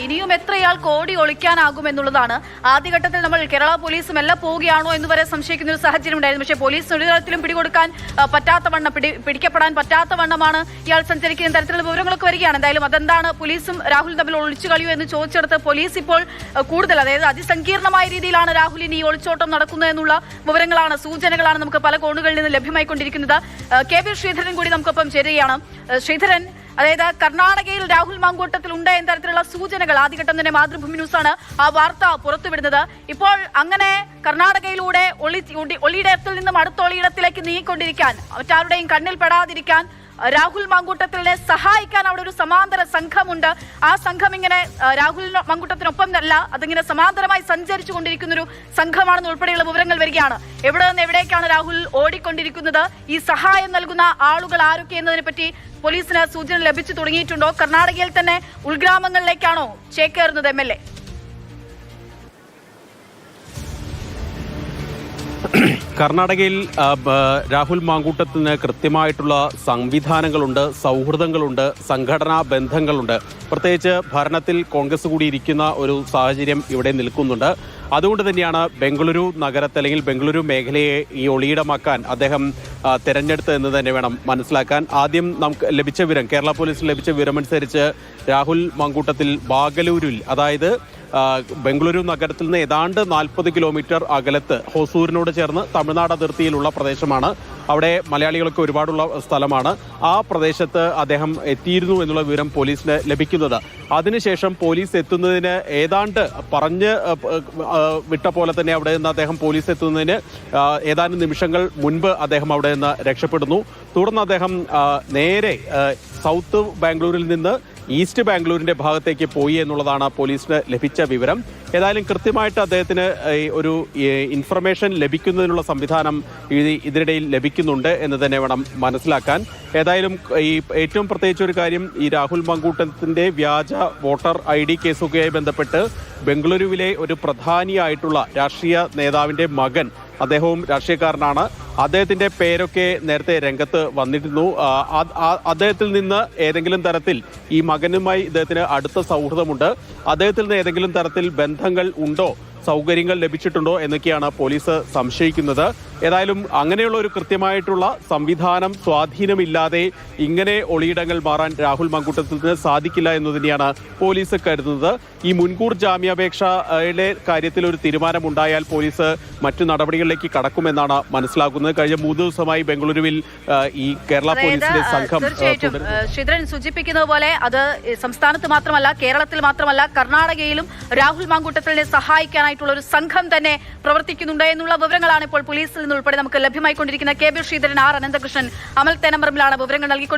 ഇനിയും എത്രയാൾ കോടി ഒളിക്കാനാകുമെന്നുള്ളതാണ്. ആദ്യഘട്ടത്തിൽ നമ്മൾ കേരള പോലീസും എല്ലാം പോവുകയാണോ എന്ന് വരെ സംശയിക്കുന്ന ഒരു സാഹചര്യം ഉണ്ടായിരുന്നു. പക്ഷേ പോലീസ് ഒരു തരത്തിലും പിടികൊടുക്കാൻ പറ്റാത്തവണ്ണം പിടിക്കപ്പെടാൻ പറ്റാത്തവണ്ണമാണ് ഇയാൾ സഞ്ചരിക്കുന്ന തരത്തിലുള്ള വിവരങ്ങളൊക്കെ വരികയാണ്. എന്തായാലും അതെന്താണ് പോലീസും രാഹുൽ തമ്മിൽ ഒളിച്ചു കളിയോ എന്ന് ചോദിച്ചെടുത്ത് പോലീസ് ഇപ്പോൾ കൂടുതൽ, അതായത് അതിസങ്കീർണമായ രീതിയിലാണ് രാഹുലിന് ഈ ഒളിച്ചോട്ടം നടക്കുന്നത് എന്നുള്ള വിവരങ്ങളാണ്, സൂചനകളാണ് നമുക്ക് പല കോണുകളിൽ നിന്ന് ലഭ്യമായിക്കൊണ്ടിരിക്കുന്നത്. കെ വി ശ്രീധരൻ കൂടി നമുക്കൊപ്പം ചേരുകയാണ്. ശ്രീധരൻ, അതായത് കർണാടകയിൽ രാഹുൽ മാങ്കൂട്ടത്തിൽ ഉണ്ട് എന്ന തരത്തിലുള്ള സൂചനകൾ ആദ്യഘട്ടം തന്നെ മാതൃഭൂമി ന്യൂസാണ് ആ വാർത്ത പുറത്തുവിടുന്നത്. ഇപ്പോൾ അങ്ങനെ കർണാടകയിലൂടെ ഒളിയിടത്തിൽ നിന്നും അടുത്ത ഒളിയിടത്തിലേക്ക് നീങ്ങിക്കൊണ്ടിരിക്കാൻ, മറ്റാരുടെയും കണ്ണിൽ പെടാതിരിക്കാൻ രാഹുൽ മാങ്കൂട്ടത്തിനെ സഹായിക്കാൻ അവിടെ ഒരു സമാന്തര സംഘമുണ്ട്. ആ സംഘം ഇങ്ങനെ രാഹുൽ മാങ്കൂട്ടത്തിനൊപ്പം അല്ല, അതിങ്ങനെ സമാന്തരമായി സഞ്ചരിച്ചു കൊണ്ടിരിക്കുന്ന ഒരു സംഘമാണെന്ന് ഉൾപ്പെടെയുള്ള വിവരങ്ങൾ വരികയാണ്. എവിടെ നിന്ന് എവിടേക്കാണ് രാഹുൽ ഓടിക്കൊണ്ടിരിക്കുന്നത്, ഈ സഹായം നൽകുന്ന ആളുകൾ ആരൊക്കെ എന്നതിനെ പറ്റി പോലീസിന് സൂചന ലഭിച്ചു തുടങ്ങിയിട്ടുണ്ടോ? കർണാടകയിൽ തന്നെ ഉൾഗ്രാമങ്ങളിലേക്കാണോ ചേക്കേറുന്നത് MLA? കർണാടകയിൽ രാഹുൽ മാങ്കൂട്ടത്തിന് കൃത്യമായിട്ടുള്ള സംവിധാനങ്ങളുണ്ട്, സൗഹൃദങ്ങളുണ്ട്, സംഘടനാ ബന്ധങ്ങളുണ്ട്. പ്രത്യേകിച്ച് ഭരണത്തിൽ കോൺഗ്രസ് കൂടി ഇരിക്കുന്ന ഒരു സാഹചര്യം ഇവിടെ നിൽക്കുന്നുണ്ട്. അതുകൊണ്ട് തന്നെയാണ് ബംഗളൂരു നഗരത്തെ അല്ലെങ്കിൽ ബംഗളൂരു മേഖലയെ ഈ ഒളിയിടമാക്കാൻ അദ്ദേഹം തെരഞ്ഞെടുത്തത് എന്ന് തന്നെ വേണം മനസ്സിലാക്കാൻ. ആദ്യം നമുക്ക് ലഭിച്ച വിവരം, കേരള പോലീസിന് ലഭിച്ച വിവരമനുസരിച്ച് രാഹുൽ മാങ്കൂട്ടത്തിൽ ബാഗലൂരിൽ, അതായത് ബംഗളൂരു നഗരത്തിൽ നിന്ന് ഏതാണ്ട് 40 കിലോമീറ്റർ അകലത്ത് ഹൊസൂരിനോട് ചേർന്ന് തമിഴ്നാട് അതിർത്തിയിലുള്ള പ്രദേശമാണ്. അവിടെ മലയാളികളൊക്കെ ഒരുപാടുള്ള സ്ഥലമാണ്. ആ പ്രദേശത്ത് അദ്ദേഹം എത്തിയിരുന്നു എന്നുള്ള വിവരം പോലീസിന് ലഭിക്കുന്നത്. അതിനുശേഷം പോലീസ് എത്തുന്നതിന് ഏതാണ്ട് പറഞ്ഞ് വിട്ട പോലെ തന്നെ അവിടെ നിന്ന് അദ്ദേഹം പോലീസ് എത്തുന്നതിന് ഏതാനും നിമിഷങ്ങൾ മുൻപ് അദ്ദേഹം അവിടെ നിന്ന് രക്ഷപ്പെടുന്നു. തുടർന്ന് അദ്ദേഹം നേരെ സൗത്ത് ബാംഗ്ലൂരിൽ നിന്ന് ഈസ്റ്റ് ബാംഗ്ലൂരിന്റെ ഭാഗത്തേക്ക് പോയി എന്നുള്ളതാണ് പോലീസിന് ലഭിച്ച വിവരം. ഏതായാലും കൃത്യമായിട്ട് അദ്ദേഹത്തിന് ഒരു ഇൻഫർമേഷൻ ലഭിക്കുന്നതിനുള്ള സംവിധാനം ഇതിനിടയിൽ ലഭിക്കുന്നുണ്ട് എന്ന് തന്നെ വേണം മനസ്സിലാക്കാൻ. ഏതായാലും ഈ ഏറ്റവും പ്രത്യേകിച്ച് ഒരു കാര്യം, ഈ രാഹുൽ മാങ്കൂട്ടത്തിന്റെ വ്യാജ വോട്ടർ ID കേസുകയുമായി ബന്ധപ്പെട്ട് ബംഗളൂരുവിലെ ഒരു പ്രധാനിയായിട്ടുള്ള രാഷ്ട്രീയ നേതാവിന്റെ മകൻ, അദ്ദേഹവും രാഷ്ട്രീയക്കാരനാണ്, അദ്ദേഹത്തിന്റെ പേരൊക്കെ നേരത്തെ രംഗത്ത് വന്നിരുന്നു. അദ്ദേഹത്തിൽ നിന്ന് ഏതെങ്കിലും തരത്തിൽ ഈ മകനുമായി ഇദ്ദേഹത്തിന് അടുത്ത സൗഹൃദമുണ്ട്, അദ്ദേഹത്തിൽ നിന്ന് ഏതെങ്കിലും തരത്തിൽ ബന്ധങ്ങൾ ഉണ്ടോ, സൗകര്യങ്ങൾ ലഭിച്ചിട്ടുണ്ടോ എന്നൊക്കെയാണ് പോലീസ് സംശയിക്കുന്നത്. ഏതായാലും അങ്ങനെയുള്ള ഒരു കൃത്യമായിട്ടുള്ള സംവിധാനം, സ്വാധീനമില്ലാതെ ഇങ്ങനെ ഒളിയിടങ്ങൾ മാറാൻ രാഹുൽ മാങ്കൂട്ടത്തിന് സാധിക്കില്ല എന്ന് തന്നെയാണ് പോലീസ് കരുതുന്നത്. ഈ മുൻകൂർ ജാമ്യാപേക്ഷയുടെ കാര്യത്തിൽ ഒരു തീരുമാനമുണ്ടായാൽ പോലീസ് മറ്റു നടപടികളിലേക്ക് കടക്കുമെന്നാണ് മനസ്സിലാക്കുന്നത്. കഴിഞ്ഞ 3 ദിവസമായി ബംഗളൂരുവിൽ ഈ കേരള പോലീസിന്റെ സംഘം ശ്രീധരൻ സൂചിപ്പിക്കുന്നത് പോലെ അത് സംസ്ഥാനത്ത് മാത്രമല്ല, കേരളത്തിൽ മാത്രമല്ല, കർണാടകയിലും രാഹുൽ മാങ്കൂട്ടത്തിനെ സഹായിക്കാനായിട്ടുള്ള ഒരു സംഘം തന്നെ പ്രവർത്തിക്കുന്നുണ്ട് എന്നുള്ള വിവരങ്ങളാണ് ഇപ്പോൾ പോലീസിൽ നിന്നുൾപ്പെടെ നമുക്ക് ലഭ്യമായിക്കൊണ്ടിരിക്കുന്ന. K V Sreedharan, R Ananthakrishnan, Amal തേനമ്പറമ്പിലാണ് വിവരങ്ങൾ നൽകിക്കൊണ്ടിരിക്കുന്നത്.